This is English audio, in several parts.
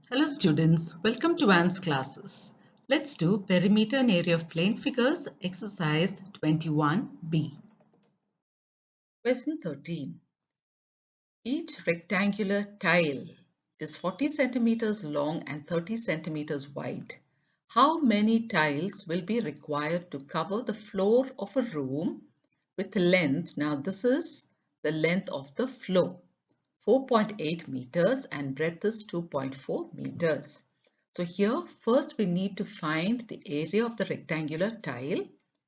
Hello students, welcome to Anne's classes. Let's do perimeter and area of plane figures, exercise 21b. Question 13. Each rectangular tile is 40 centimeters long and 30 centimeters wide. How many tiles will be required to cover the floor of a room with length? Now this is the length of the floor. 4.8 meters and breadth is 2.4 meters. So here first we need to find the area of the rectangular tile,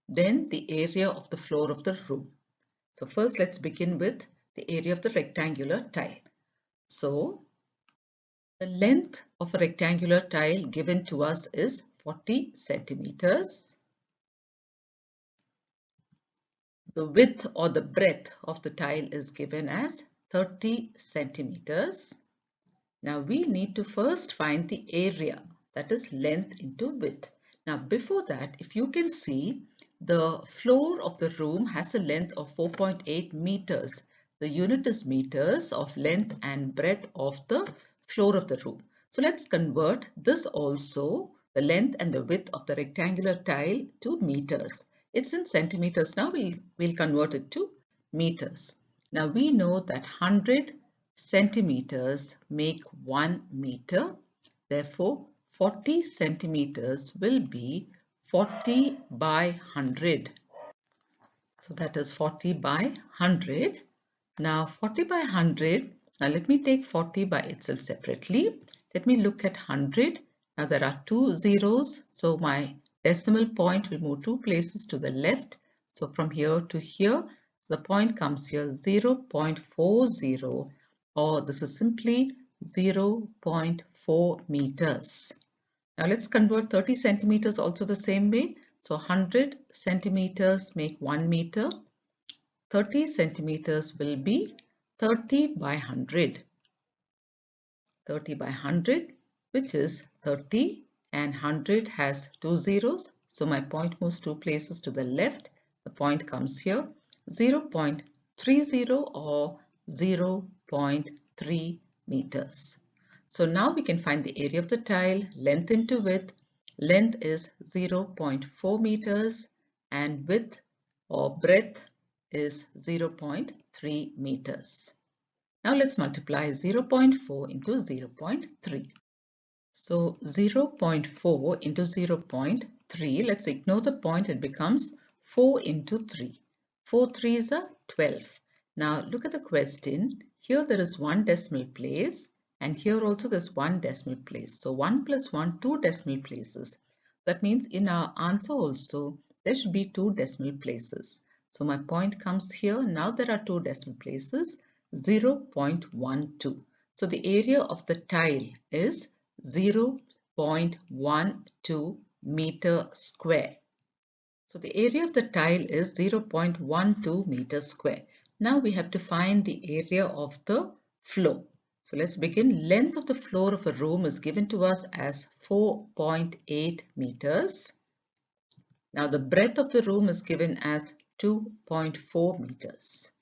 then the area of the floor of the room. So first let's begin with the area of the rectangular tile. So the length of a rectangular tile given to us is 40 centimeters. The width or the breadth of the tile is given as 30 centimeters. Now we need to first find the area, that is length into width. Now before that, if you can see, the floor of the room has a length of 4.8 meters. The unit is meters of length and breadth of the floor of the room. So let's convert this also, the length and the width of the rectangular tile, to meters. It's in centimeters now, we'll convert it to meters. Now we know that 100 centimeters make 1 meter. Therefore, 40 centimeters will be 40 by 100. So that is 40 by 100. Now 40 by 100. Now let me take 40 by itself separately. Let me look at 100. Now there are two zeros. So my decimal point will move two places to the left. So from here to here. So the point comes here 0.40, or this is simply 0.4 meters. Now let's convert 30 centimeters also the same way. So 100 centimeters make 1 meter. 30 centimeters will be 30 by 100. 30 by 100, which is 30, and 100 has two zeros. So my point moves two places to the left. The point comes here 0.30 or 0.3 meters. So now we can find the area of the tile, length into width. Length is 0.4 meters and width or breadth is 0.3 meters. Now let's multiply 0.4 into 0.3. So 0.4 into 0.3, let's ignore the point, it becomes 4 into 3. 4 3s are 12. Now look at the question. Here there is one decimal place and here also there's one decimal place. So 1 plus 1, 2 decimal places. That means in our answer also there should be 2 decimal places. So my point comes here. Now there are 2 decimal places, 0.12. So the area of the tile is 0.12 meter square. So the area of the tile is 0.12 meter square. Now we have to find the area of the floor. So let's begin. Length of the floor of a room is given to us as 4.8 meters. Now the breadth of the room is given as 2.4 meters.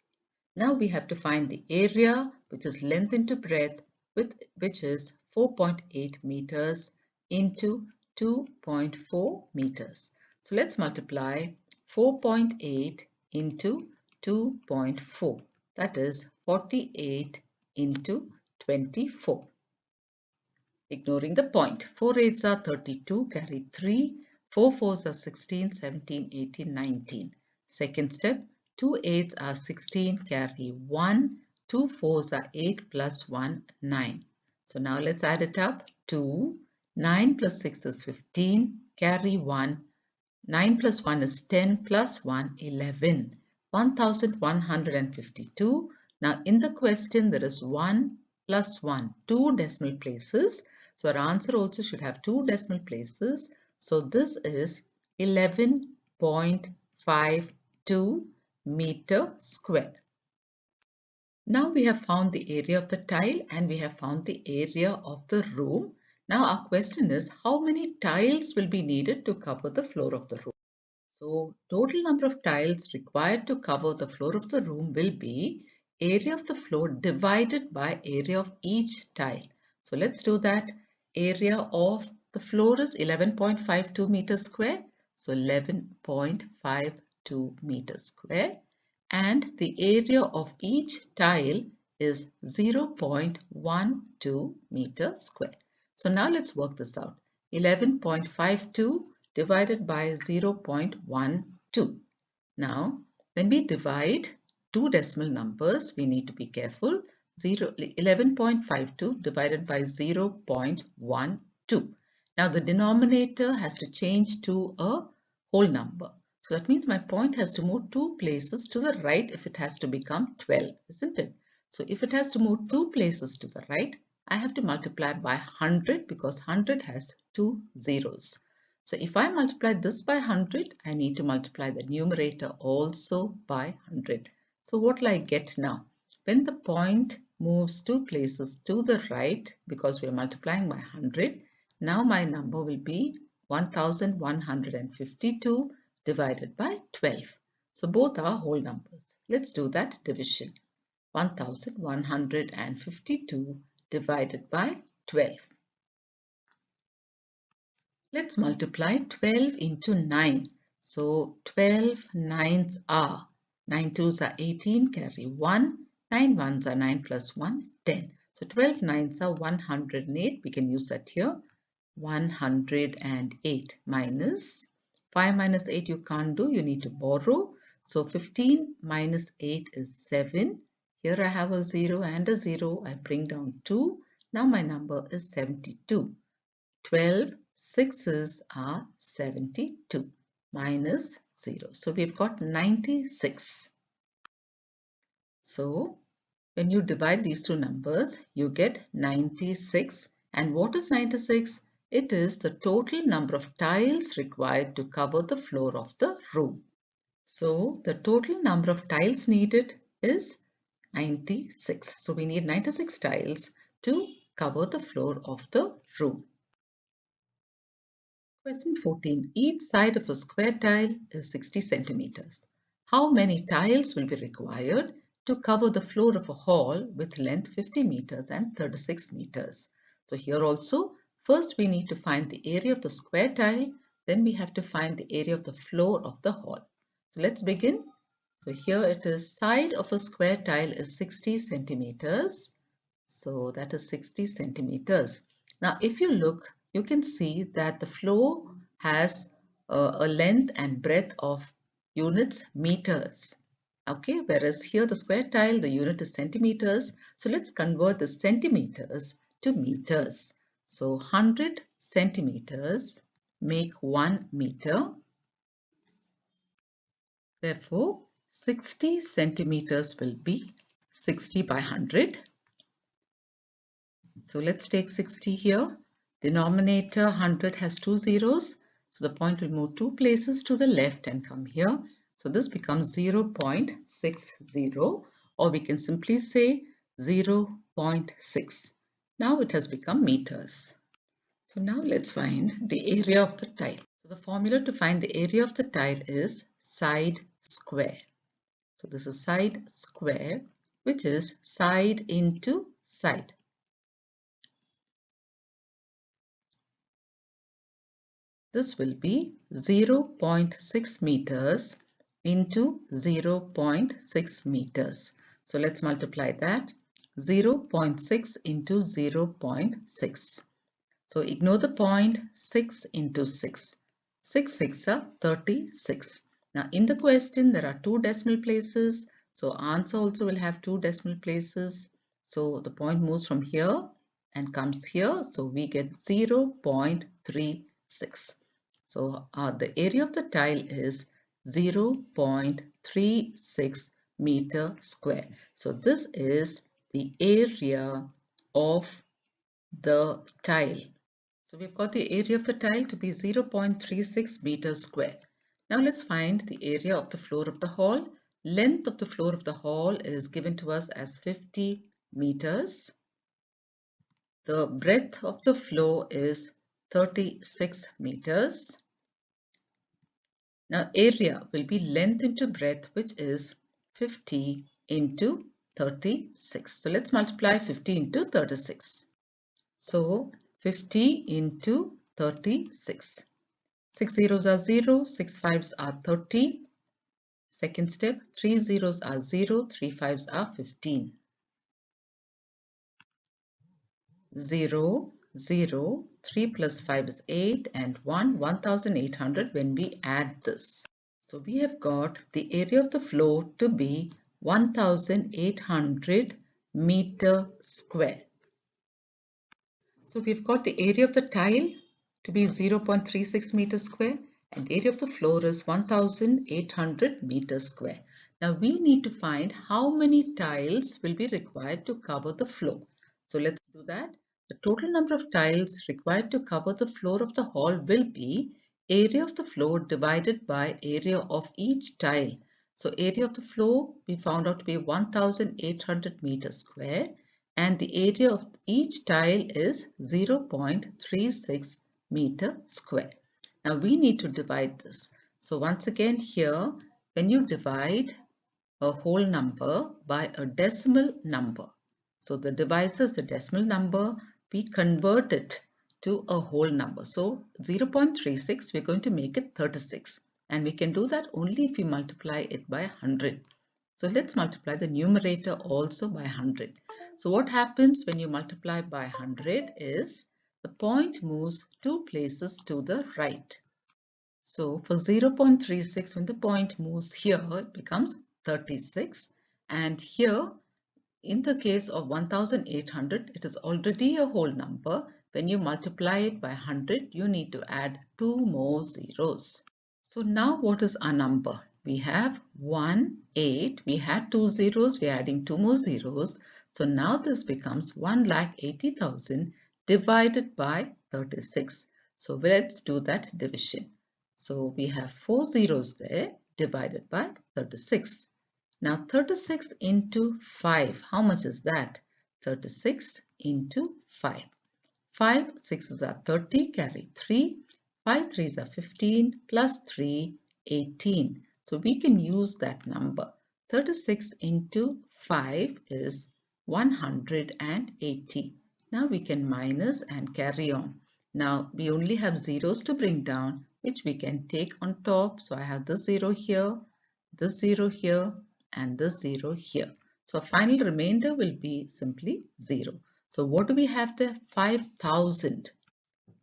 Now we have to find the area, which is length into breadth, which is 4.8 meters into 2.4 meters. So let's multiply 4.8 into 2.4. That is 48 into 24. Ignoring the point. 4 8s are 32, carry 3. 4 4s are 16, 17, 18, 19. Second step. 2 8s are 16, carry 1. 2 4s are 8 plus 1, 9. So now let's add it up. 2, 9 plus 6 is 15, carry 1. 9 plus 1 is 10 plus 1, 11. 1152. Now in the question there is 1 plus 1, 2 decimal places. So our answer also should have 2 decimal places. So this is 11.52 meter square. Now we have found the area of the tile and we have found the area of the room. Now our question is, how many tiles will be needed to cover the floor of the room? So total number of tiles required to cover the floor of the room will be area of the floor divided by area of each tile. So let's do that. area of the floor is 11.52 meters square. So 11.52 meters square. And the area of each tile is 0.12 meters square. So now let's work this out. 11.52 divided by 0.12. Now, when we divide two decimal numbers, we need to be careful. 11.52 divided by 0.12. Now, the denominator has to change to a whole number. So that means my point has to move two places to the right if it has to become 12, isn't it? So if it has to move two places to the right, I have to multiply by 100 because 100 has two zeros. So if I multiply this by 100, I need to multiply the numerator also by 100. So what will I get now? When the point moves two places to the right, because we are multiplying by 100, now my number will be 1152 divided by 12. So both are whole numbers. Let's do that division. 1152 divided by 12. Let's multiply 12 into 9. So 12 nines are, 9 twos are 18, carry 1, 9 ones are 9 plus 1, 10. So 12 nines are 108. We can use that here. 108 minus 5 minus 8 you can't do, you need to borrow. So 15 minus 8 is 7. Here I have a 0 and a 0. I bring down 2. Now my number is 72. 12 sixes are 72 minus 0. So we've got 96. So when you divide these two numbers, you get 96. And what is 96? It is the total number of tiles required to cover the floor of the room. So the total number of tiles needed is 96. So we need 96 tiles to cover the floor of the room. Question 14. Each side of a square tile is 60 centimeters. How many tiles will be required to cover the floor of a hall with length 50 meters and 36 meters? So here also, first we need to find the area of the square tile, then we have to find the area of the floor of the hall. So let's begin. So here it is, side of a square tile is 60 centimeters. So that is 60 centimeters. Now if you look, you can see that the floor has a length and breadth of units meters. Okay, whereas here the square tile, the unit is centimeters. So let's convert the centimeters to meters. So 100 centimeters make 1 meter. Therefore, 60 centimeters will be 60 by 100. So let's take 60 here. Denominator 100 has two zeros. So the point will move two places to the left and come here. So this becomes 0.60, or we can simply say 0.6. Now it has become meters. So now let's find the area of the tile. So the formula to find the area of the tile is side square. So this is side square, which is side into side. This will be 0.6 meters into 0.6 meters. So let's multiply that. 0.6 into 0.6. So ignore the point, 6 into 6. 6 6 are 36. Now in the question there are two decimal places. So answer also will have two decimal places. So the point moves from here and comes here. So we get 0.36. So the area of the tile is 0.36 meter square. So this is the area of the tile. So we've got the area of the tile to be 0.36 meters square. Now let's find the area of the floor of the hall. Length of the floor of the hall is given to us as 50 meters. The breadth of the floor is 36 meters. Now area will be length into breadth, which is 50 into 36. So let's multiply 50 into 36. So 50 into 36. 6 zeros are 0, 6 fives are 30. Second step, 3 zeros are 0, 3 fives are 15. 0, 0, 3 plus 5 is 8 and 1, 1800 when we add this. So we have got the area of the floor to be 1800 meter square. So we've got the area of the tile to be 0.36 meters square and area of the floor is 1800 meters square. Now we need to find how many tiles will be required to cover the floor. So let's do that. The total number of tiles required to cover the floor of the hall will be area of the floor divided by area of each tile. So area of the floor we found out to be 1800 meters square and the area of each tile is 0.36 meter square. Now we need to divide this. So once again here, when you divide a whole number by a decimal number, so the divisor is the decimal number, we convert it to a whole number. So 0.36, we're going to make it 36. And we can do that only if we multiply it by 100. So let's multiply the numerator also by 100. So what happens when you multiply by 100 is the point moves 2 places to the right. So for 0.36, when the point moves here, it becomes 36. And here, in the case of 1800, it is already a whole number. When you multiply it by 100, you need to add 2 more zeros. So now what is our number? We have 1, 8. We had 2 zeros. We are adding 2 more zeros. So now this becomes 1,80,000 divided by 36. So let's do that division. So we have 4 zeros there divided by 36. Now 36 into 5. How much is that? 36 into 5. 5 6s are 30, carry 3. 5 3s are 15 plus 3, 18. So we can use that number. 36 into 5 is 180. Now we can minus and carry on. Now we only have zeros to bring down, which we can take on top. So I have this 0 here, this 0 here, and this 0 here. So our final remainder will be simply 0. So what do we have there? 5,000.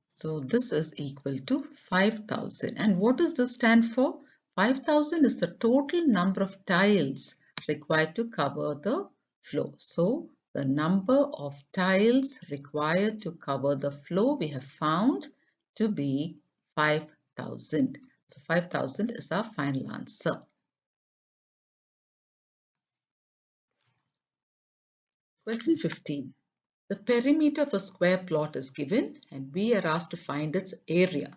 So this is equal to 5,000. And what does this stand for? 5,000 is the total number of tiles required to cover the floor. So the number of tiles required to cover the floor we have found to be 5,000. So 5,000 is our final answer. Question 15. The perimeter of a square plot is given and we are asked to find its area.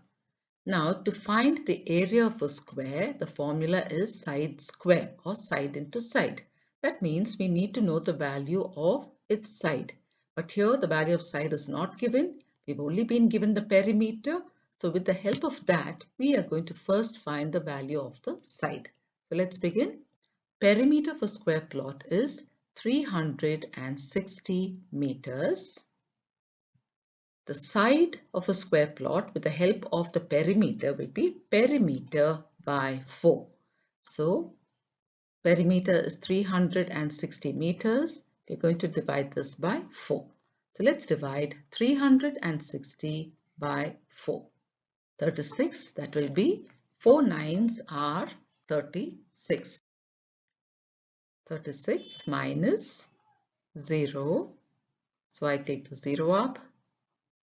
Now to find the area of a square, the formula is side square or side into side. That means we need to know the value of its side. But here the value of side is not given. We've only been given the perimeter. So with the help of that, we are going to first find the value of the side. So let's begin. Perimeter of a square plot is 360 meters. The side of a square plot with the help of the perimeter will be perimeter by 4. So perimeter is 360 meters. We're going to divide this by 4. So let's divide 360 by 4. 36, that will be 4 9s are 36. 36 minus 0. So I take the 0 up.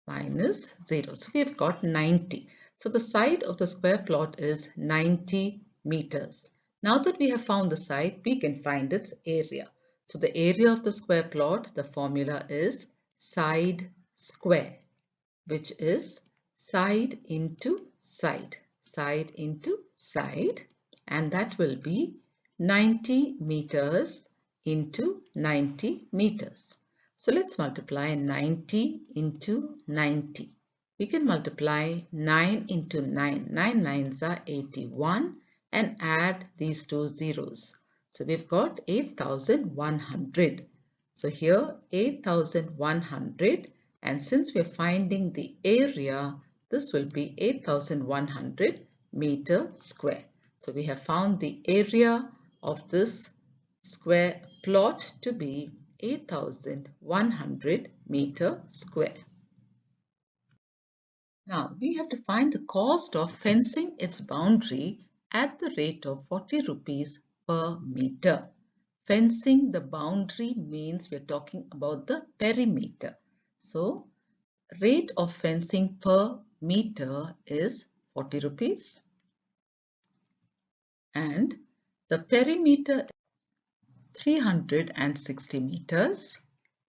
Minus 0. So we have got 90. So the side of the square plot is 90 meters. Now that we have found the side, we can find its area. So the area of the square plot, the formula is side square, which is side into side, side into side, and that will be 90 meters into 90 meters. So let's multiply 90 into 90. We can multiply 9 into 9. 9 9s are 81 and add these two zeros. So we've got 8,100. So here 8,100 And since we are finding the area, this will be 8,100 meter square. So we have found the area of this square plot to be 8,100 meter square. Now we have to find the cost of fencing its boundary at the rate of 40 rupees per meter. Fencing the boundary means we are talking about the perimeter. So rate of fencing per meter is 40 rupees and the perimeter is 360 meters.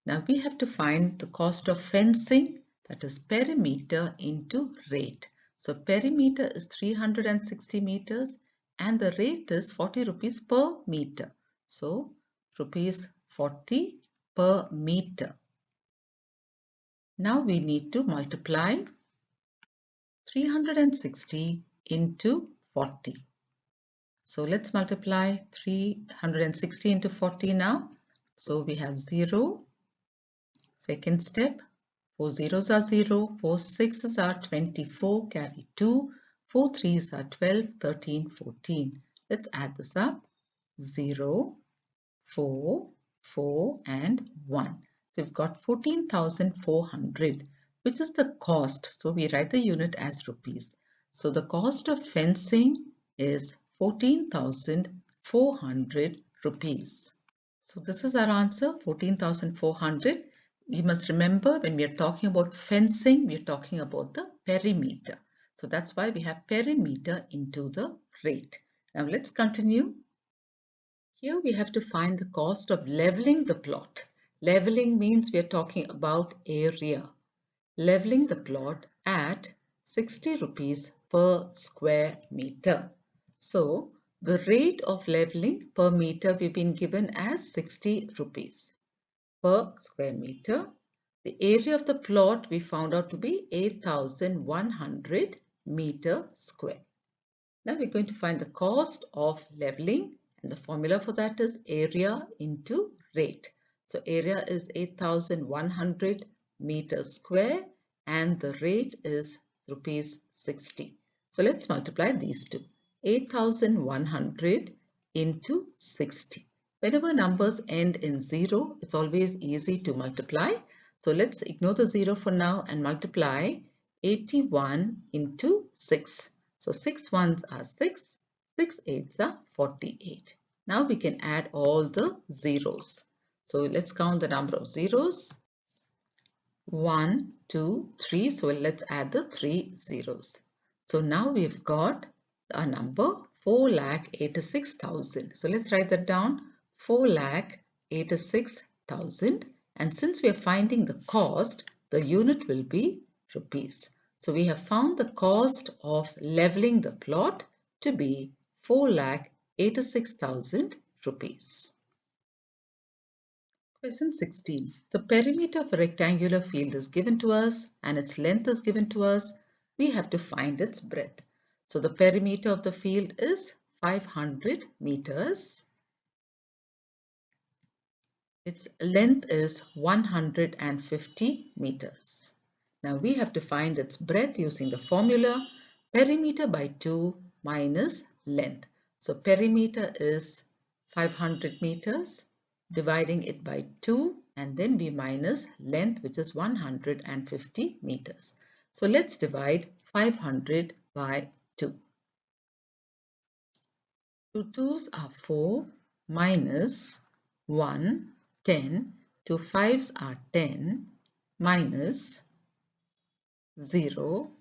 Now we have to find the cost of fencing, that is perimeter into rate. So perimeter is 360 meters and the rate is 40 rupees per meter. So rupees 40 per meter. Now we need to multiply 360 into 40. So let's multiply 360 into 40 now. So we have 0. Second step, 4 zeros are 0, 4 sixes are 24, carry 2, 4 threes are 12, 13, 14. Let's add this up. 0, 4, 4 and 1. So we've got 14,400, which is the cost. So we write the unit as rupees. So the cost of fencing is 14,400 rupees. So this is our answer, 14,400. We must remember when we are talking about fencing, we are talking about the perimeter. So that's why we have perimeter into the rate. Now let's continue. Here we have to find the cost of leveling the plot. Leveling means we are talking about area. Leveling the plot at 60 rupees per square meter. So the rate of leveling per meter we've been given as 60 rupees per square meter. The area of the plot we found out to be 8,100 meter square. Now we're going to find the cost of leveling, and the formula for that is area into rate. So area is 8,100 meters square and the rate is rupees 60. So let's multiply these two. 8,100 into 60. Whenever numbers end in 0, it's always easy to multiply. So let's ignore the 0 for now and multiply 81 into 6. So 6 ones are 6, 6 eights are 48. Now we can add all the zeros. So let's count the number of zeros. 1, 2, 3. So let's add the 3 zeros. So now we've got a number 4,86,000. So let's write that down. 4,86,000. And since we are finding the cost, the unit will be rupees. So we have found the cost of leveling the plot to be 4,86,000 rupees. Question 16. The perimeter of a rectangular field is given to us and its length is given to us. We have to find its breadth. So the perimeter of the field is 500 meters. Its length is 150 meters. Now we have to find its breadth using the formula perimeter by 2 minus length. So perimeter is 500 meters, dividing it by 2 and then we minus length, which is 150 meters. So let's divide 500 by 2. 2 2s are 4 minus 1, 10, 2 5s are 10 minus 0.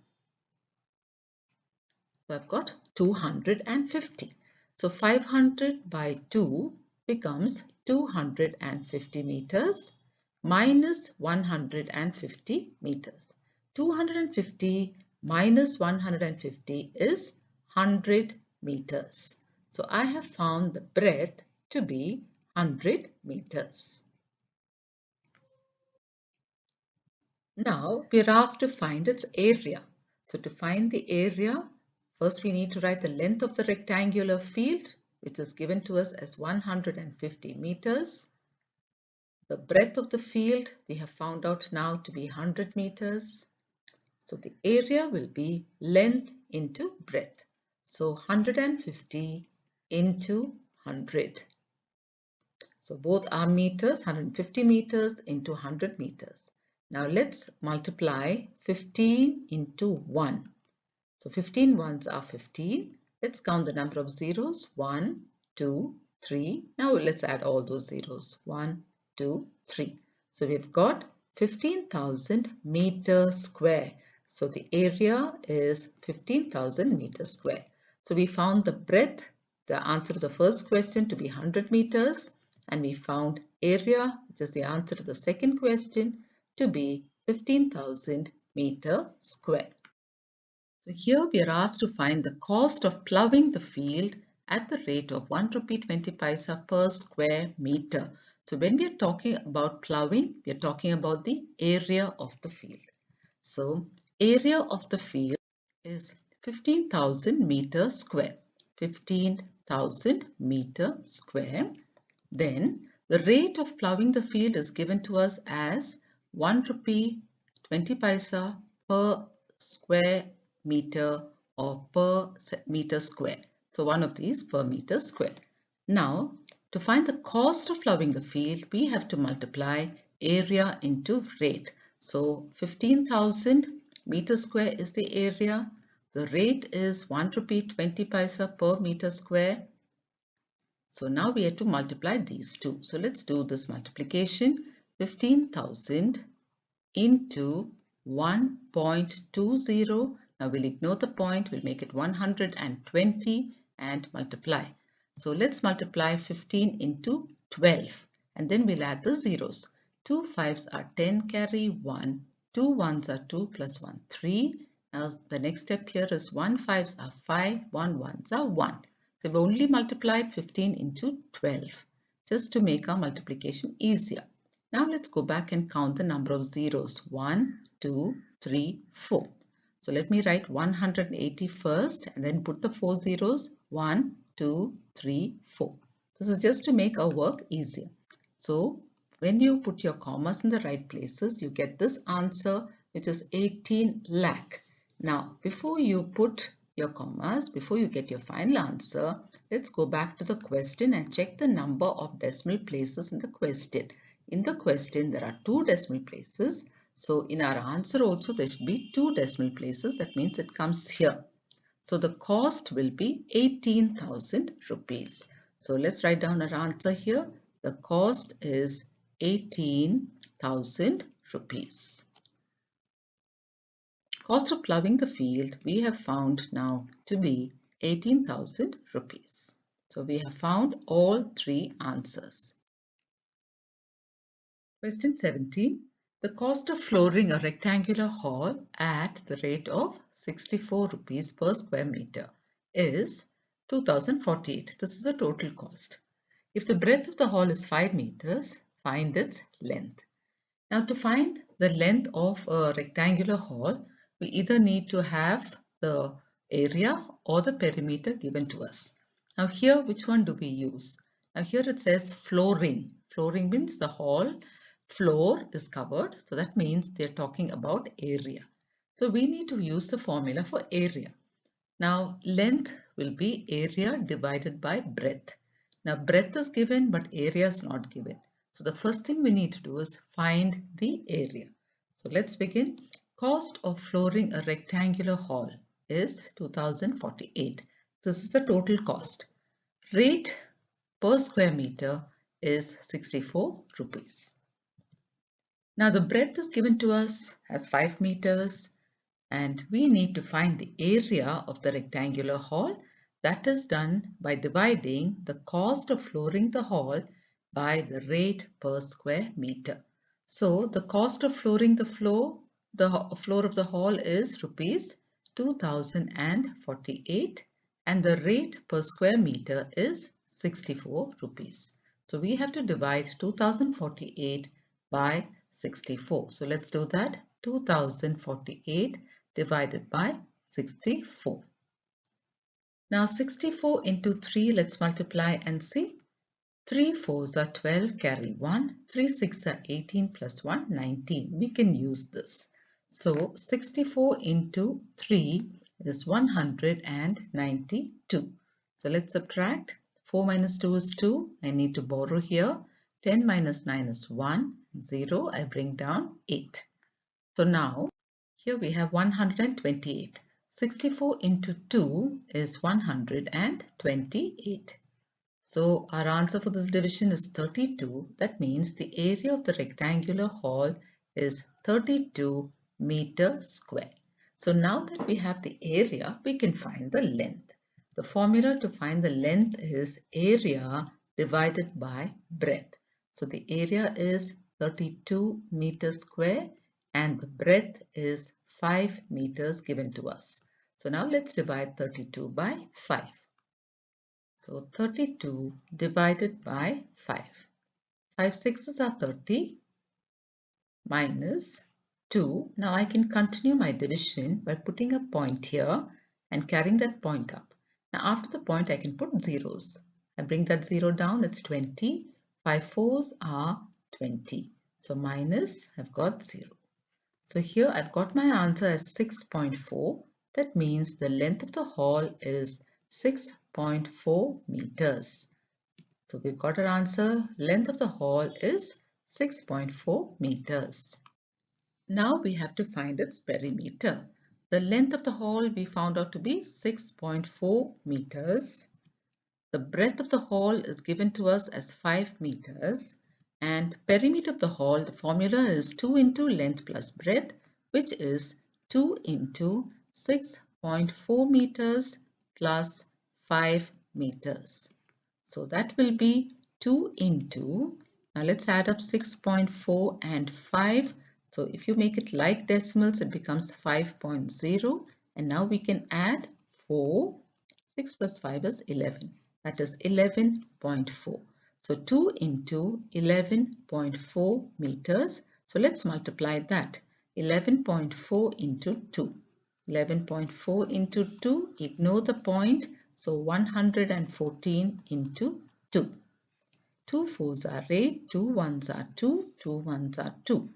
So I've got 250. So 500 by 2 becomes 250 meters minus 150 meters. 250 minus 150 is 100 meters. So I have found the breadth to be 100 meters. Now we are asked to find its area. So to find the area, first we need to write the length of the rectangular field, which is given to us as 150 meters. The breadth of the field we have found out now to be 100 meters. So the area will be length into breadth. So 150 into 100. So both are meters, 150 meters into 100 meters. Now let's multiply 15 into 1. So 15 ones are 15. Let's count the number of zeros. 1, 2, 3. Now let's add all those zeros. 1, 2, 3. So we've got 15,000 meters square. So the area is 15,000 meters square. So we found the breadth, the answer to the first question, to be 100 meters. And we found area, which is the answer to the second question, to be 15,000 meter square. So here we are asked to find the cost of ploughing the field at the rate of 1 rupee 20 paisa per square meter. So when we are talking about ploughing, we are talking about the area of the field. So area of the field is 15,000 meter square. 15,000 meter square. Then the rate of ploughing the field is given to us as 1 rupee 20 paisa per square meter or per meter square. So one of these per meter square. Now to find the cost of ploughing the field, we have to multiply area into rate. So 15,000 meter square is the area. The rate is 1 rupee 20 paisa per meter square. So now we have to multiply these two. So let's do this multiplication. 15,000 into 1.20. Now we'll ignore the point. We'll make it 120 and multiply. So let's multiply 15 into 12 and then we'll add the zeros. 2 5s are 10, carry 1. 2 1s are 2 plus 1, 3. Now the next step here is 1 5s are 5, 1 1s are 1. So we've only multiplied 15 into 12 just to make our multiplication easier. Now let's go back and count the number of zeros. 1, 2, 3, 4. So let me write 180 first and then put the 4 zeros. 1, 2, 3, 4. This is just to make our work easier. So when you put your commas in the right places, you get this answer, which is 18 lakh. Now before you put your commas, before you get your final answer, let's go back to the question and check the number of decimal places in the question. In the question, there are 2 decimal places. So in our answer also, there should be 2 decimal places. That means it comes here. So the cost will be 18,000 rupees. So let's write down our answer here. The cost is 18,000 rupees. Cost of ploughing the field we have found now to be 18,000 rupees. So we have found all 3 answers. Question 17. The cost of flooring a rectangular hall at the rate of 64 rupees per square meter is 2048. This is the total cost. If the breadth of the hall is 5 meters, find its length. Now to find the length of a rectangular hall, we either need to have the area or the perimeter given to us. Now here, which one do we use? Now here it says flooring. Flooring means the hall floor is covered. So that means they're talking about area. So we need to use the formula for area. Now length will be area divided by breadth. Now breadth is given but area is not given. So the first thing we need to do is find the area. So let's begin. Cost of flooring a rectangular hall is 2048. This is the total cost. Rate per square meter is 64 rupees. Now the breadth is given to us as 5 meters and we need to find the area of the rectangular hall. That is done by dividing the cost of flooring the hall by the rate per square meter. So the cost of flooring the floor of the hall is rupees 2048 and the rate per square meter is 64 rupees. So we have to divide 2048 by 64. So let's do that. 2048 divided by 64. Now 64 into 3, let's multiply and see. 3 4s are 12, carry 1. 3 6 are 18 plus 1, 19. We can use this. So 64 into 3 is 192. So let's subtract. 4 minus 2 is 2. I need to borrow here. 10 minus 9 is 1. 0. I bring down 8. So now here we have 128. 64 into 2 is 128. So our answer for this division is 32. That means the area of the rectangular hall is 32 meters square. So now that we have the area, we can find the length. The formula to find the length is area divided by breadth. So the area is 32 meters square and the breadth is 5 meters given to us. So now let's divide 32 by 5. So 32 divided by 5. 5 sixes are 30 minus 2. Now I can continue my division by putting a point here and carrying that point up. Now after the point I can put zeros. I bring that 0 down, it's 20. 5 fours are 20. So minus, I've got 0. So here I've got my answer as 6.4. That means the length of the hall is 6.4 meters. So we've got our answer. Length of the hall is 6.4 meters. Now we have to find its perimeter. The length of the hall we found out to be 6.4 meters. The breadth of the hall is given to us as 5 meters. And perimeter of the hall, the formula is 2 into length plus breadth, which is 2 into 6.4 meters plus 5 meters. So that will be 2 into, now let's add up 6.4 and 5. So if you make it like decimals, it becomes 5.0. And now we can add 4. 6 plus 5 is 11. That is 11.4. So 2 into 11.4 meters. So let's multiply that. 11.4 into 2. 11.4 into 2, ignore the point. So 114 into 2. 2 fours are 8, 2 ones are 2, 2 ones are 2.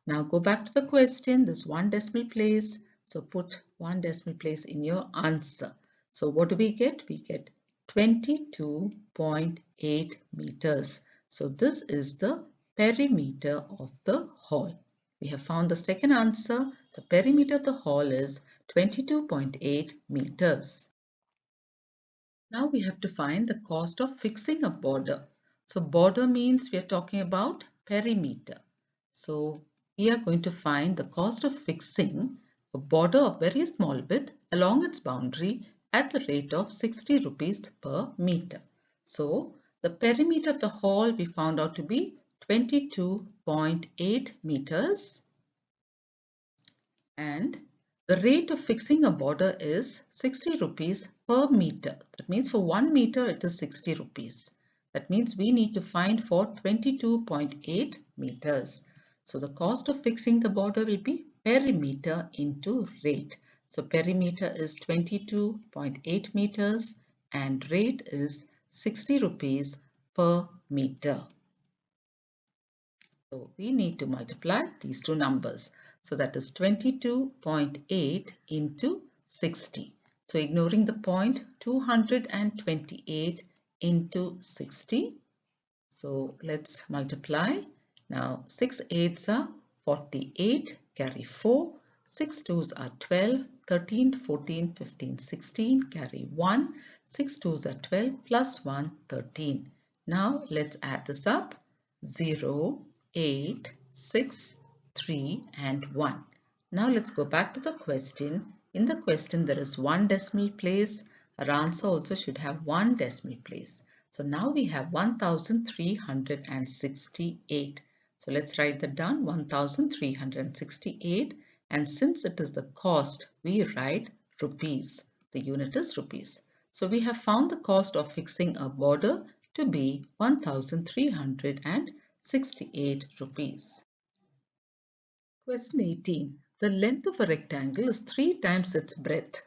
Now go back to the question. There's one decimal place. So put one decimal place in your answer. So what do we get? We get 22.8 meters. So this is the perimeter of the hall. We have found the second answer. The perimeter of the hall is 22.8 meters. Now we have to find the cost of fixing a border. So border means we are talking about perimeter. So we are going to find the cost of fixing a border of very small width along its boundary at the rate of 60 rupees per meter. So the perimeter of the hall we found out to be 22.8 meters and the rate of fixing a border is 60 rupees per meter. That means for 1 meter it is 60 rupees. That means we need to find for 22.8 meters. So the cost of fixing the border will be perimeter into rate. So perimeter is 22.8 meters and rate is 60 rupees per meter. So we need to multiply these two numbers. So that is 22.8 into 60. So ignoring the point, 228 into 60. So let's multiply. Now 6 8s are 48, carry 4. 6 2s are 12, 13, 14, 15, 16, carry 1. 6 2s are 12 plus 1, 13. Now let's add this up. 0, 8, 6, 3 and 1. Now let's go back to the question. In the question there is one decimal place. Our answer also should have one decimal place. So now we have 1368. So let's write that down, 1368, and since it is the cost we write rupees. The unit is rupees. So we have found the cost of fixing a border to be 1368 rupees. Question 18. The length of a rectangle is 3 times its breadth.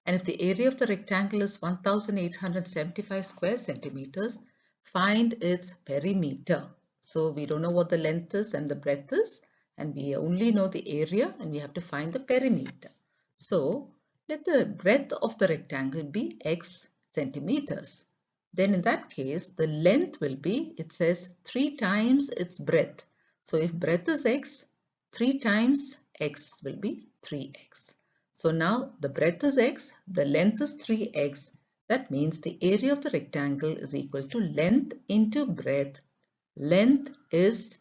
And if the area of the rectangle is 1875 square centimeters, find its perimeter. So we don't know what the length is and the breadth is, and we only know the area, and we have to find the perimeter. So let the breadth of the rectangle be x centimeters. Then in that case, the length will be, it says 3 times its breadth. So if breadth is x, 3 times x will be 3x. So now the breadth is x, the length is 3x. That means the area of the rectangle is equal to length into breadth. Length is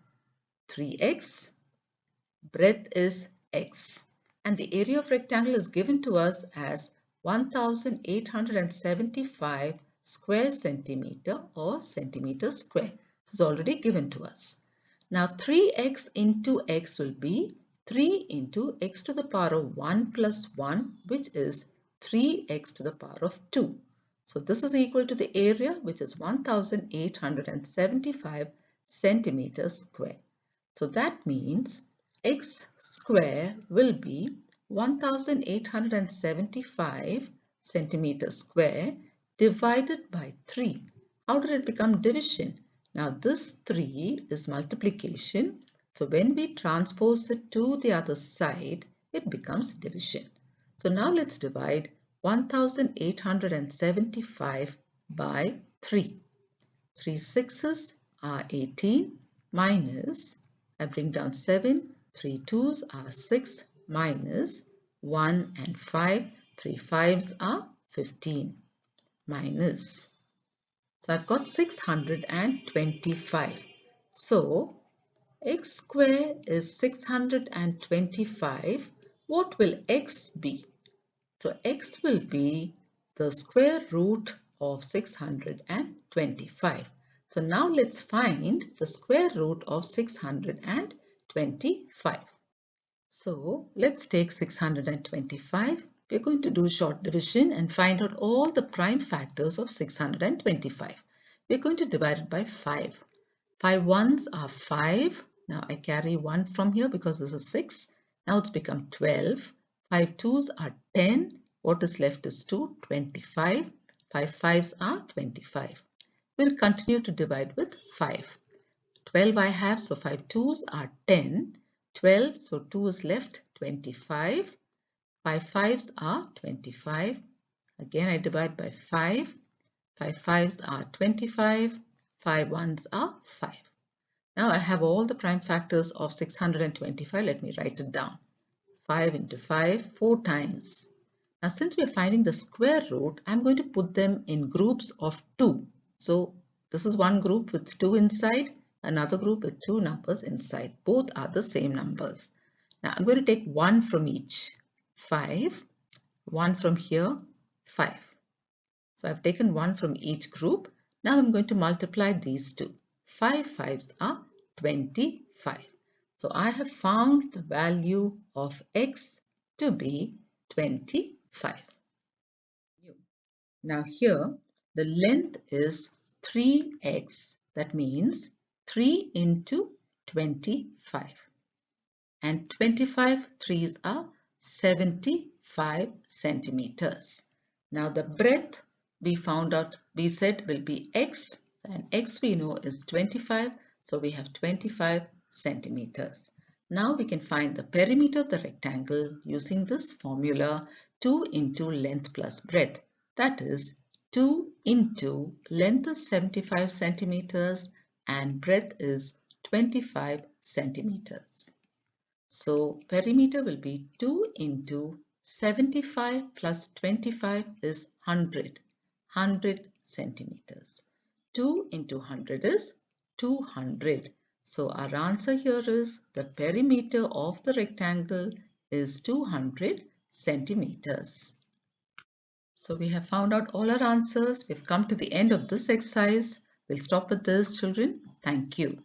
3x, breadth is x. And the area of rectangle is given to us as 1875 square centimeter or centimeter square. This is already given to us. Now 3x into x will be 3 into x to the power of 1 plus 1, which is 3x to the power of 2. So this is equal to the area, which is 1875 centimeters square. So that means x square will be 1875 centimeters square divided by 3. How did it become division? Now this 3 is multiplication. So when we transpose it to the other side, it becomes division. So now let's divide 1875 by 3. 3 sixes are 18 minus, I bring down 7, 3 twos are 6 minus 1 and 5, 3 fives are 15 minus. So I've got 625. So x square is 625. What will x be? So x will be the square root of 625. So now let's find the square root of 625. So let's take 625. We're going to do short division and find out all the prime factors of 625. We're going to divide it by 5. 5 ones are 5. Now I carry 1 from here because this is 6. Now it's become 12. 5 twos are 10. What is left is 2, 25. 5 fives are 25. We'll continue to divide with 5. 12 I have, so 5 twos are 10. 12, so 2 is left, 25. 5 fives are 25. Again I divide by 5. 5 fives are 25. 5 ones are 5. Now I have all the prime factors of 625. Let me write it down. 5 into 5, 4 times. Now since we are finding the square root, I'm going to put them in groups of 2. So this is one group with 2 inside, another group with 2 numbers inside. Both are the same numbers. Now I'm going to take 1 from each. 5, 1 from here, 5. So I've taken 1 from each group. Now I'm going to multiply these two. 5 fives are 25. So I have found the value of x to be 25. Now here the length is 3x. That means 3 into 25. And 25 threes are 75 centimeters. Now the breadth we found out, we said will be x, and x we know is 25, so we have 25 centimeters. Now we can find the perimeter of the rectangle using this formula 2 into length plus breadth. That is 2 into length is 75 centimeters and breadth is 25 centimeters. So perimeter will be 2 into 75 plus 25 is 100. 100 centimeters. 2 into 100 is 200. So our answer here is the perimeter of the rectangle is 200 centimeters. So we have found out all our answers. We've come to the end of this exercise. We'll stop with this, children. Thank you.